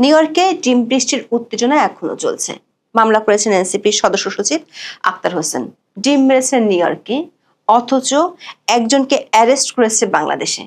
New ইয়র্কে ডিম বৃষ্টির উত্তেজনা এখনো চলছে। মামলা করেছেন এনসিপির সদস্য সচিব আক্তার হোসেন। ডিম মেরেছেন নিউ ইয়র্কে, অথচ একজনকে অ্যারেস্ট করেছে বাংলাদেশে।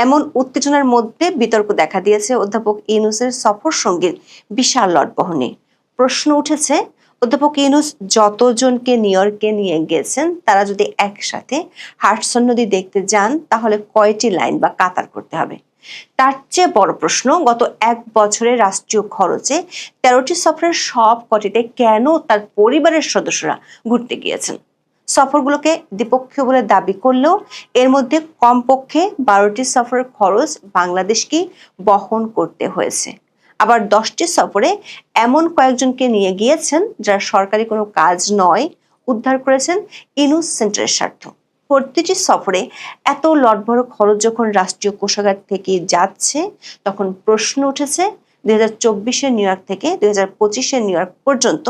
এমন উত্তেজনার মধ্যে বিতর্ক দেখা দিয়েছে অধ্যাপক ইউনূসের সফর সঙ্গীর বিশাল লটবহর নিয়ে। প্রশ্ন উঠেছে, অধ্যাপক ইউনূস যতজনকে নিউ ইয়র্কে নিয়ে গেছেন তারা যদি একসাথে হাডসন নদী দেখতে যান তাহলে কয়টি লাইন বা কাতার করতে হবে? তার চেয়ে বড় প্রশ্ন, গত এক বছরে রাষ্ট্রীয় খরচে 13টি সফরের সব কটিতে কেন তার পরিবারের সদস্যরা ঘুরতে গিয়েছেন? সফরগুলোকে দ্বিপক্ষীয় বলে দাবি করলেও এর মধ্যে কমপক্ষে 12টি সফরের খরচ বাংলাদেশকেই বহন করতে হয়েছে। আবার 10টি সফরে এমন কয়েকজনকে নিয়ে গিয়েছেন যারা সরকারি কোনো কাজ নয়, উদ্ধার করেছেন ইউনূস সেন্টারের স্বার্থ। প্রতিটি সফরে এত লটবড় খরচ যখন রাষ্ট্রীয় কোষাগার থেকে যাচ্ছে, তখন প্রশ্ন উঠেছে 2024 নিউ ইয়র্ক থেকে 2025 নিউ ইয়র্ক পর্যন্ত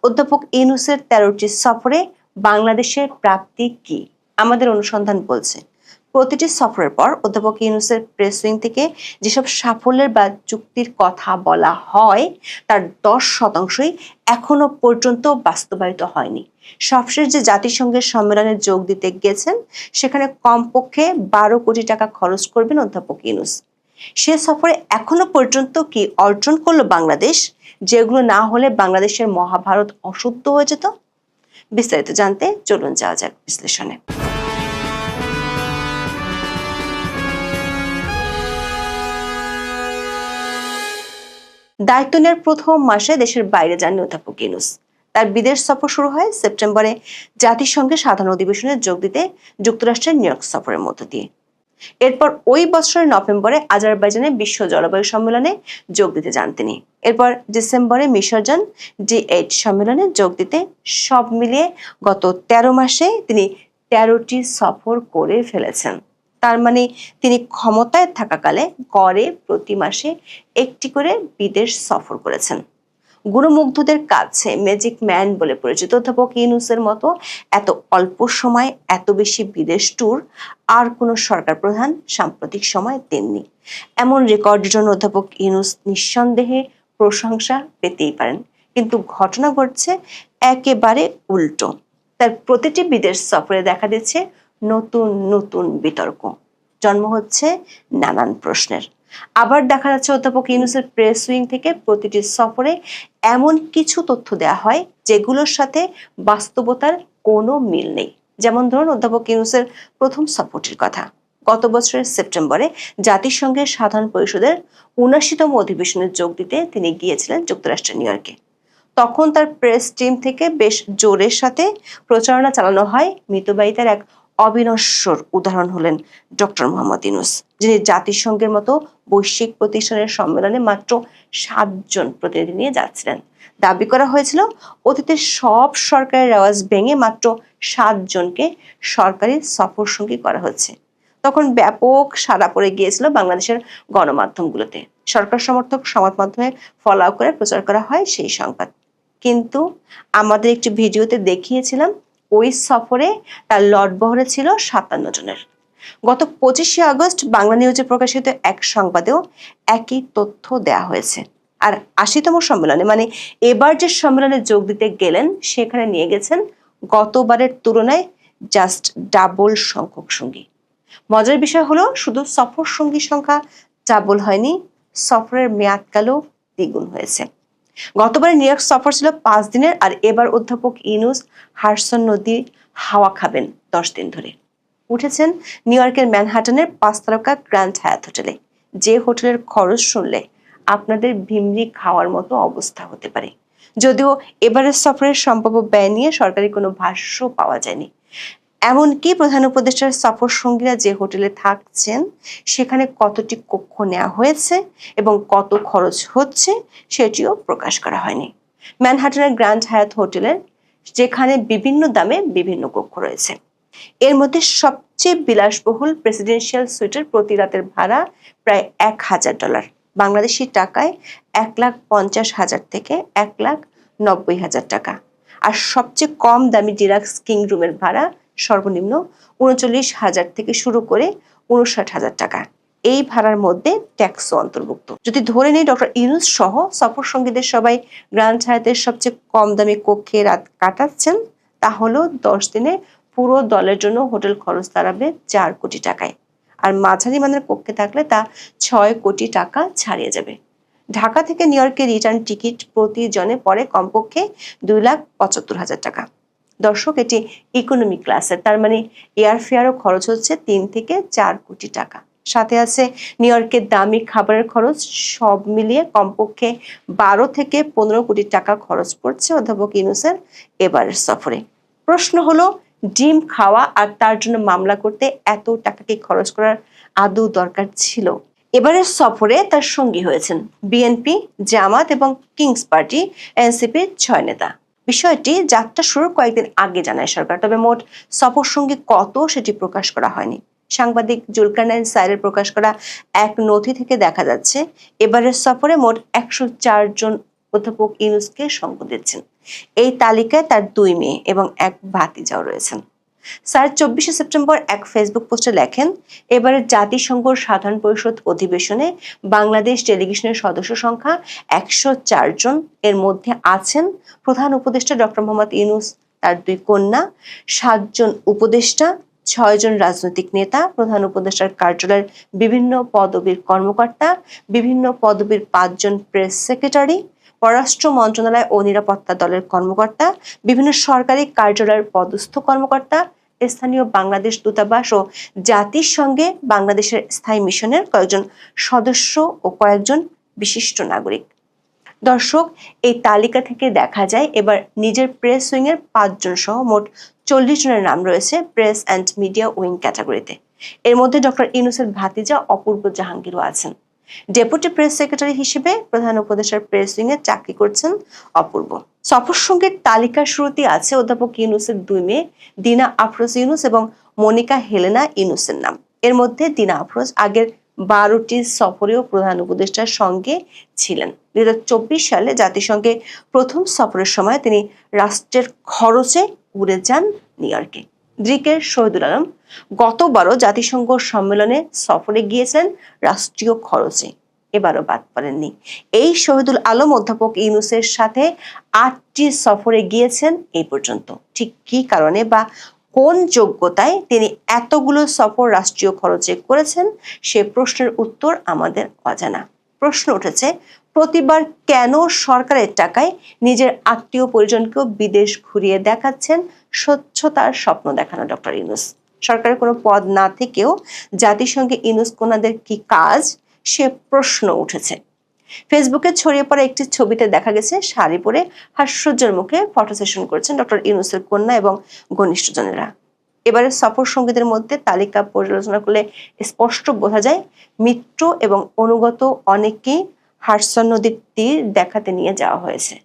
অধ্যাপক ইউনূসের 13টি সফরে বাংলাদেশের প্রাপ্তি কি? আমাদের অনুসন্ধান বলছে প্রতিটি সফরের পর অধ্যাপক ইউনূসের প্রেস উইং থেকে যেসব সাফল্যের বা চুক্তির কথা বলা হয় তার 10% এখনো পর্যন্ত বাস্তবায়িত হয়নি। সবশেষ যে জাতিসংঘের সম্মেলনে যোগ দিতে গেছেন সেখানে কমপক্ষে 12 কোটি টাকা খরচ করবেন অধ্যাপক ইউনূস। সে সফরে এখনো পর্যন্ত কি অর্জন করলো বাংলাদেশ, যেগুলো না হলে বাংলাদেশের মহাভারত অশুদ্ধ হয়ে যেত? বিস্তারিত জানতে চলুন যাওয়া যাক বিশ্লেষণে। দায়িত্ব নেওয়ার প্রথম মাসে দেশের বাইরে যান অধ্যাপক ইউনূস। তার বিদেশ সফর শুরু হয় সেপ্টেম্বরে জাতিসংঘের সাধারণ অধিবেশনে যোগ দিতে যুক্তরাষ্ট্রের নিউ ইয়র্ক সফরের মধ্য দিয়ে। এরপর ওই বছরের নভেম্বরে আজারবাইজানে বিশ্ব জলবায়ু সম্মেলনে যোগ দিতে যান তিনি। এরপর ডিসেম্বরে মিশর যান G8 সম্মেলনে যোগ দিতে। সব মিলিয়ে গত 13 মাসে তিনি 13টি সফর করে ফেলেছেন। তার মানে তিনি ক্ষমতায় থাকাকালে গড়ে প্রতি মাসে একটি করে বিদেশ সফর করেছেন। গুণমুগ্ধদের কাছে ম্যাজিক ম্যান বলে পরিচিত অধ্যাপক ইউনূসের মতো এত অল্প সময় এত বেশি বিদেশ ট্যুর আর কোনো সরকার প্রধান সাম্প্রতিক সময় দেননি। এমন রেকর্ডের জন্য অধ্যাপক ইউনূস নিঃসন্দেহে প্রশংসা পেতেই পারেন, কিন্তু ঘটনা ঘটছে একেবারে উল্টো। তার প্রতিটি বিদেশ সফরে দেখা দিচ্ছে নতুন নতুন বিতর্ক, জন্ম হচ্ছে নানান প্রশ্নের। আবার দেখা যাচ্ছে অধ্যাপক ইউনূসের প্রেস উইং থেকে প্রতিটি সফরে এমন কিছু তথ্য দেওয়া হয় যেগুলোর সাথে বাস্তবতার কোনো মিল নেই। যেমন ধরুন অধ্যাপক ইউনূসের প্রথম সফরটির কথা। গত বছরের সেপ্টেম্বরে জাতিসংঘের সাধারণ পরিষদের 79তম অধিবেশনে যোগ দিতে তিনি গিয়েছিলেন যুক্তরাষ্ট্রের নিউ ইয়র্কে। তখন তার প্রেস টিম থেকে বেশ জোরের সাথে প্রচারণা চালানো হয় মিতব্যয়িতার এক অবিনশ্বর উদাহরণ হলেন ডক্টর মোহাম্মদ ইউনূস, যিনি জাতিসংঘের মতো বৈশ্বিক প্রতিষ্ঠানের সম্মেলনে মাত্র 7 জন প্রতিনিধি নিয়ে যাচ্ছিলেন। দাবি করা হয়েছিল অতীতের সব সরকারের রেওয়াজ ভেঙে মাত্র 7 জনকে সরকারি সফর সঙ্গী করা হচ্ছে। তখন ব্যাপক সাড়া পড়ে গিয়েছিল বাংলাদেশের গণমাধ্যমগুলোতে। সরকার সমর্থক সংবাদ মাধ্যমে ফলাও করে প্রচার করা হয় সেই সংবাদ। কিন্তু আমাদের একটি ভিডিওতে দেখিয়েছিলাম ওই সফরে তার লটবহরে ছিল 57 জনের। গত 25শে আগস্ট বাংলা নিউজে প্রকাশিত এক সংবাদেও একই তথ্য দেয়া হয়েছে। আর 80তম সম্মেলনে, মানে এবার যে সম্মেলনে যোগ দিতে গেলেন, সেখানে নিয়ে গেছেন গতবারের তুলনায় জাস্ট ডাবল সংখ্যক সঙ্গী। মজার বিষয় হলো শুধু সফর সঙ্গী সংখ্যা ডাবল হয়নি, সফরের মেয়াদকালও দ্বিগুণ হয়েছে। গতবারে নিউ ইয়র্ক সফর ছিল 5 দিনের, আর এবার অধ্যাপক ইউনূস হাডসন নদী হাওয়া খাবেন 10 দিন ধরে। উঠেছেন নিউ ইয়র্কের ম্যানহাটনের 5 তারকা গ্র্যান্ড হায়াত হোটেলে, যে হোটেলের খরচ শুনলে আপনাদের ভিমরি খাওয়ার মতো অবস্থা হতে পারে। যদিও এবারের সফরের সম্ভাব্য ব্যয় নিয়ে সরকারি কোনো ভাষ্য পাওয়া যায়নি। এমনকি প্রধান উপদেষ্টার সফর সঙ্গীরা যে হোটেলে থাকছেন সেখানে কতটি কক্ষ নেওয়া হয়েছে এবং কত খরচ হচ্ছে সেটিও প্রকাশ করা হয়নি। ম্যানহাটনের গ্র্যান্ড হায়াত হোটেলের, যেখানে বিভিন্ন দামে বিভিন্ন কক্ষ রয়েছে, এর মধ্যে সবচেয়ে বিলাসবহুল প্রেসিডেন্সিয়াল সুইটের প্রতি রাতের ভাড়া প্রায় $1000, বাংলাদেশি টাকায় 1,50,000 থেকে 1,90,000 টাকা। আর সবচেয়ে কম দামি ডিলাক্স কিং রুমের ভাড়া সর্বনিম্ন 39,000 থেকে শুরু করে 59,000 টাকা। এই ভাড়ার মধ্যে ট্যাক্সও অন্তর্ভুক্ত। যদি ধরে নিই ডক্টর ইউনূস সহ সফর সঙ্গীদের সবাই গ্র্যান্ড হায়াতের সবচেয়ে কম দামি কক্ষে রাত কাটাচ্ছেন, তাহলেও 10 দিনে পুরো দলের জন্য হোটেল খরচ দাঁড়াবে 4 কোটি টাকায়। আর মাঝারি মানের কক্ষে থাকলে তা 6 কোটি টাকা ছাড়িয়ে যাবে। ঢাকা থেকে নিউ ইয়র্কের রিটার্ন টিকিট প্রতি জনে পড়ে কমপক্ষে 2,75,000 টাকা। দর্শক, এটি ইকোনমি ক্লাসের, তার মানে এয়ার ফেয়ারও খরচ হচ্ছে 3 থেকে 4 কোটি টাকা। সাথে আছে নিউ ইয়র্কের দামি খাবারের খরচ। সব মিলিয়ে কমপক্ষে 12 থেকে 15 কোটি টাকা খরচ পড়ছে অধ্যাপক ইউনূসের এবারের সফরে। প্রশ্ন হলো, ডিম খাওয়া আর তার জন্য মামলা করতে এত টাকা কি খরচ করার আদৌ দরকার ছিল? এবারের সফরে তার সঙ্গী হয়েছেন বিএনপি, জামাত এবং কিংস পার্টি এনসিপির 6 নেতা। বিষয়টি যাত্রা শুরুর কয়েকদিন আগে জানায় সরকার, তবে মোট সফর সঙ্গী কত সেটি প্রকাশ করা হয়নি। সাংবাদিক জুলকারনাইন সাইরের প্রকাশ করা এক নথি থেকে দেখা যাচ্ছে এবারের সফরে মোট 104 জন অধ্যাপক ইউনূসকে সঙ্গ দিচ্ছেন। এই তালিকায় তার 2 মেয়ে এবং এক ভাতিজাও রয়েছেন। স্যার 24শে সেপ্টেম্বর এক ফেসবুক পোস্টে লেখেন, এবারের জাতিসংঘ সাধারণ পরিষদ অধিবেশনে বাংলাদেশ ডেলিগেশনের সদস্য সংখ্যা 104 জন। এর মধ্যে আছেন প্রধান উপদেষ্টা ডক্টর মোহাম্মদ ইউনূস, তার 2 কন্যা, 7 জন উপদেষ্টা, 6 জন রাজনৈতিক নেতা, প্রধান উপদেষ্টার কার্যালয়ের বিভিন্ন পদবীর কর্মকর্তা, বিভিন্ন পদবীর 5 জন প্রেস সেক্রেটারি, পররাষ্ট্র মন্ত্রণালয় ও নিরাপত্তা দলের কর্মকর্তা, বিভিন্ন সরকারি কার্যালয়ের পদস্থ কর্মকর্তা, স্থানীয় বাংলাদেশ দূতাবাস ও জাতিসংঘে বাংলাদেশের স্থায়ী মিশনের কয়েকজন সদস্য ও কয়েকজন বিশিষ্ট নাগরিক। দর্শক, এই তালিকা থেকে দেখা যায় এবার নিজের প্রেস উইং এর 5 জন সহ মোট 40 জনের নাম রয়েছে প্রেস অ্যান্ড মিডিয়া উইং ক্যাটাগরিতে। এর মধ্যে ডক্টর ইউনূসের ভাতিজা অপূর্ব জাহাঙ্গীরও আছেন। ডেপুটি প্রেস সেক্রেটারি হিসেবে প্রধান উপদেষ্টার প্রেস উইং এ চাকরি করছেন অপূর্ব। সফর সঙ্গীর তালিকার শুরুতে আছে অধ্যাপক ইউনূসের 2 মেয়ে দিনা আফরোজ ইউনূস এবং মনিকা হেলেনা ইউনূসের নাম। এর মধ্যে দিনা আফরোজ আগের 12টি সফরেও প্রধান উপদেষ্টার সঙ্গে ছিলেন। 2024 সালে জাতিসংঘে প্রথম সফরের সময় তিনি রাষ্ট্রের খরচে উড়ে যান নিউ ইয়র্কে। দ্রিকের শহীদুল আলম গতবারও জাতিসংঘ সম্মেলনে সফরে গিয়েছিলেন রাষ্ট্রীয় খরচে, এবারও বাদ পড়েননি। এই শহীদুল আলম অধ্যাপক ইউনূসের সাথে 8টি সফরে গিয়েছেন এই পর্যন্ত। ঠিক কী কারণে বা কোন যোগ্যতায় তিনি এতগুলো সফর রাষ্ট্রীয় খরচে করেছেন, সে প্রশ্নের উত্তর আমাদের অজানা। প্রশ্ন উঠেছে, প্রতিবার কেন সরকারের টাকায় নিজের আত্মীয় পরিজনকেও বিদেশ ঘুরিয়ে দেখাচ্ছেন স্বচ্ছতার স্বপ্ন দেখানো ডক্টর ইউনূস? সরকারের কোনো পদ না থেকেও জাতিসংঘে ইউনূস কোনাদের কি কাজ, সে প্রশ্ন উঠেছে। ফেসবুকে ছড়িয়ে পড়া একটি ছবিতে দেখা গেছে শাড়ি পরে হাস্যোজ্জ্বল মুখে ফটো সেশন করছেন ডক্টর ইউনূসের কন্যা এবং ঘনিষ্ঠজনেরা। এবারে সফর সঙ্গীদের মধ্যে তালিকা পর্যালোচনা করলে স্পষ্ট বোঝা যায় মিত্র এবং অনুগত অনেকেই হাডসন নদীর তীর দেখাতে নিয়ে যাওয়া হয়েছে।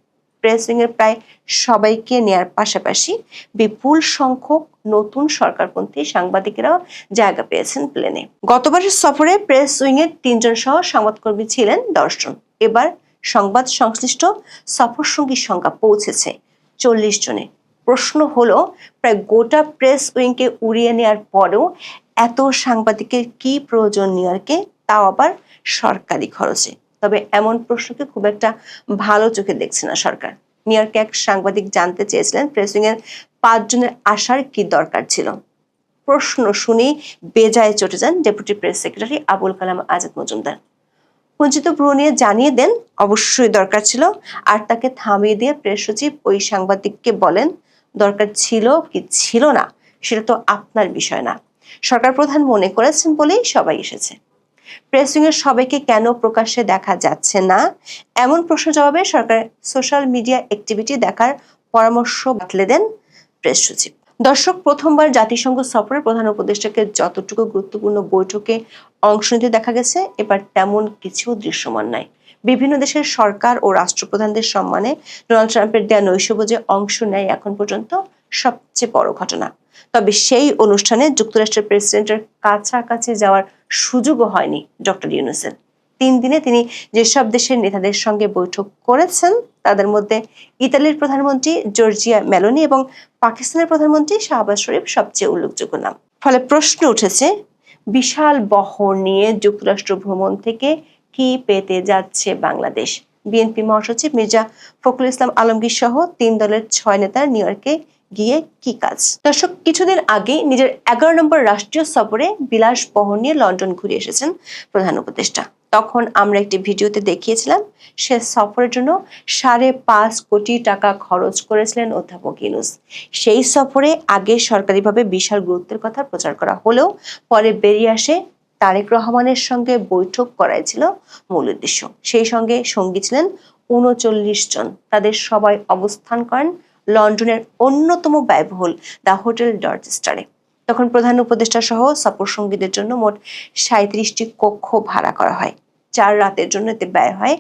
প্রেস উইং এর প্রায় সবাইকে নেয়ার পাশাপাশি বিপুল সংখ্যক নতুন সরকারপন্থী সাংবাদিকেরাও জায়গা পেয়েছেন প্লেনে। গতবারের সফরে প্রেস উইং এর 3 জন সহ সংবাদকর্মী ছিলেন 10 জন। এবার সংবাদ সংশ্লিষ্ট সফর সঙ্গীর সংখ্যা পৌঁছেছে 40 জনে। প্রশ্ন হলো, প্রায় গোটা প্রেস উইংকে উড়িয়ে নেওয়ার পরেও এত সাংবাদিকের কি প্রয়োজন নিউ ইয়র্কে, তাও আবার সরকারি খরচে? তবে এমন প্রশ্নকে খুব একটা ভালো চোখে দেখছে না সরকার। নিউ ইয়র্কে এক সাংবাদিক জানতে চেয়েছিলেন প্রেস উইং এর 5 জনের আসার কি দরকার ছিল। প্রশ্ন শুনে বেজায় চটে যান deputy press secretary Abul Kalam Azad Majumdar. কুঞ্চিত ভ্রু নিয়ে জানিয়ে দেন অবশ্যই দরকার ছিল, আর তাকে থামিয়ে দিয়ে প্রেস সচিব ওই সাংবাদিককে বলেন, দরকার ছিল কি ছিল না সেটা তো আপনার বিষয় না, সরকার প্রধান মনে করেছেন বলেই সবাই এসেছে। প্রেস উইং এর সবাইকে কেন প্রকাশ্যে দেখা যাচ্ছে না, এমন প্রশ্ন জবাবে সরকারের সোশ্যাল মিডিয়া অ্যাক্টিভিটি দেখার পরামর্শ বাতলে দেন প্রেস সচিব। দর্শক, প্রথমবার জাতিসংঘ সফরে প্রধান উপদেষ্টাকে যতটুকু গুরুত্বপূর্ণ বৈঠকে অংশ নিতে দেখা গেছে, এবার তেমন কিছু দৃশ্যমান নাই। বিভিন্ন দেশের সরকার ও রাষ্ট্রপ্রধানদের সম্মানে ডোনাল্ড ট্রাম্পের দেয়া নৈশভোজে অংশ নেয় এখন পর্যন্ত সবচেয়ে বড় ঘটনা। তবে সেই অনুষ্ঠানে যুক্তরাষ্ট্রের প্রেসিডেন্টের কাছাকাছি যাওয়ার সুযোগও হয়নি ডক্টর ইউনূসের। 3 দিনে তিনি যেসব দেশের নেতাদের সঙ্গে বৈঠক করেছেন তাদের মধ্যে ইতালির প্রধানমন্ত্রী জর্জিয়া মেলোনি এবং পাকিস্তানের প্রধানমন্ত্রী শাহবাজ শরীফ সবচেয়ে উল্লেখযোগ্য নাম। ফলে প্রশ্ন উঠেছে, বিশাল বহর নিয়ে যুক্তরাষ্ট্র ভ্রমণ থেকে কি পেতে যাচ্ছে বাংলাদেশ? বিএনপি মহাসচিব মির্জা ফখরুল ইসলাম আলমগীর সহ 3 দলের 6 নেতার নিউ ইয়র্কে গিয়ে কি কাজ? দর্শক, কিছুদিন আগে নিজের 11 নম্বর রাষ্ট্রীয় সফরে বিলাস বহর নিয়ে লন্ডন ঘুরে এসেছেন প্রধান উপদেষ্টা। তখন আমরা একটি ভিডিওতে দেখিয়েছিলাম সে সফরের জন্য 5.5 কোটি টাকা খরচ করেছিলেন অধ্যাপক ইউনূস। সেই সফরে আগে সরকারিভাবে বিশাল গুরুত্বের কথা প্রচার করা হলেও পরে বেরিয়ে আসে তারেক রহমানের সঙ্গে বৈঠক করাই ছিল মূল উদ্দেশ্য। সেই সঙ্গে সঙ্গী ছিলেন 39 জন। তাদের সবাই অবস্থান করেন লন্ডনের অন্যতম ব্যয়বহুল দ্য হোটেল ডরচেস্টারে। তখন প্রধান উপদেষ্টা সহ সফর সঙ্গীদের জন্য মোট 37টি কক্ষ ভাড়া করা হয়। 4 রাতের জন্য এতে ব্যয় হয়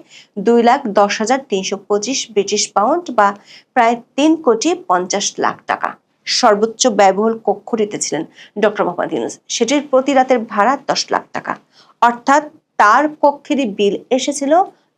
2,10,325 ব্রিটিশ পাউন্ড বা প্রায় 3,50,00,000 টাকা। সর্বোচ্চ ব্যয়বহুল কক্ষটিতে ছিলেন ডক্টর মোহাম্মদ ইউনূস। সেটির প্রতি রাতের ভাড়া 10 লাখ টাকা, অর্থাৎ তার কক্ষেরই বিল এসেছিল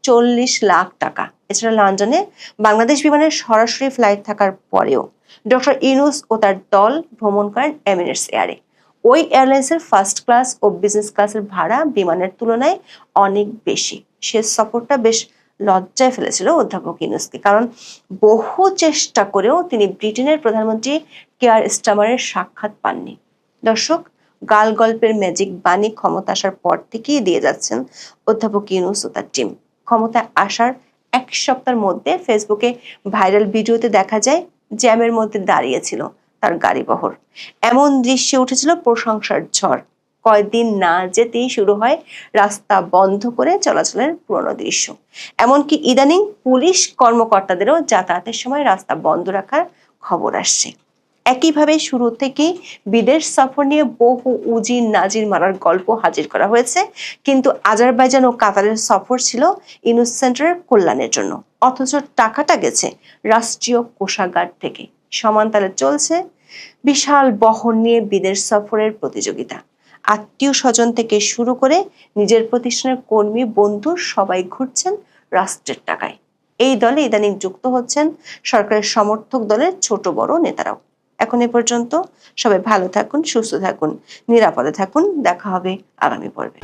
40 লাখ টাকা। এছাড়া লন্ডনে বাংলাদেশ বিমানের সরাসরি ফ্লাইট থাকার পরেও ডক্টর ইউনূস ও তার দল ভ্রমণ করেন এমিরেটস এয়ারে। ওই এয়ারলাইন্সের ফার্স্ট ক্লাস ও বিজনেস ক্লাসের ভাড়া বিমানের তুলনায় অনেক বেশি। সে সফরটা বেশ লজ্জায় ফেলেছিল অধ্যাপক ইউনূসকে, কারণ বহু চেষ্টা করেও তিনি ব্রিটেনের প্রধানমন্ত্রী কেয়ার স্টামারের সাক্ষাৎ পাননি। দর্শক, গাল গল্পের ম্যাজিক বাণী ক্ষমতা আসার পর থেকেই দিয়ে যাচ্ছেন অধ্যাপক ইউনূস ও তার টিম। ক্ষমতায় আসার 1 সপ্তাহের মধ্যে ফেসবুকে ভাইরাল ভিডিওতে দেখা যায় জ্যামের মধ্যে দাঁড়িয়েছিল তার গাড়ি বহর। এমন দৃশ্যে উঠেছিল প্রশংসার ঝড়। কয়েকদিন না যেতেই শুরু হয় রাস্তা বন্ধ করে চলাচলের পুরনো দৃশ্য। এমনকি ইদানিং পুলিশ কর্মকর্তাদেরও যাতায়াতের সময় রাস্তা বন্ধ রাখার খবর আসছে। একইভাবে শুরু থেকেই বিদেশ সফর নিয়ে বহু উজির নাজির মারার গল্প হাজির করা হয়েছে, কিন্তু আজারবাইজান ও কাতারের সফর ছিল ইউনূস সেন্টারের কল্যাণের জন্য, অথচ টাকাটা গেছে রাষ্ট্রীয় কোষাগার থেকে। সমানতালে চলছে বিশাল বহর নিয়ে বিদেশ সফরের প্রতিযোগিতা। আত্মীয় স্বজন থেকে শুরু করে নিজের প্রতিষ্ঠানের কর্মী বন্ধু সবাই ঘুরছেন রাষ্ট্রের টাকায়। এই দলে ইদানিং যুক্ত হচ্ছেন সরকারের সমর্থক দলের ছোট বড় নেতারাও। এখন এ পর্যন্ত। সবাই ভালো থাকুন, সুস্থ থাকুন, নিরাপদে থাকুন। দেখা হবে আগামী পর্বে।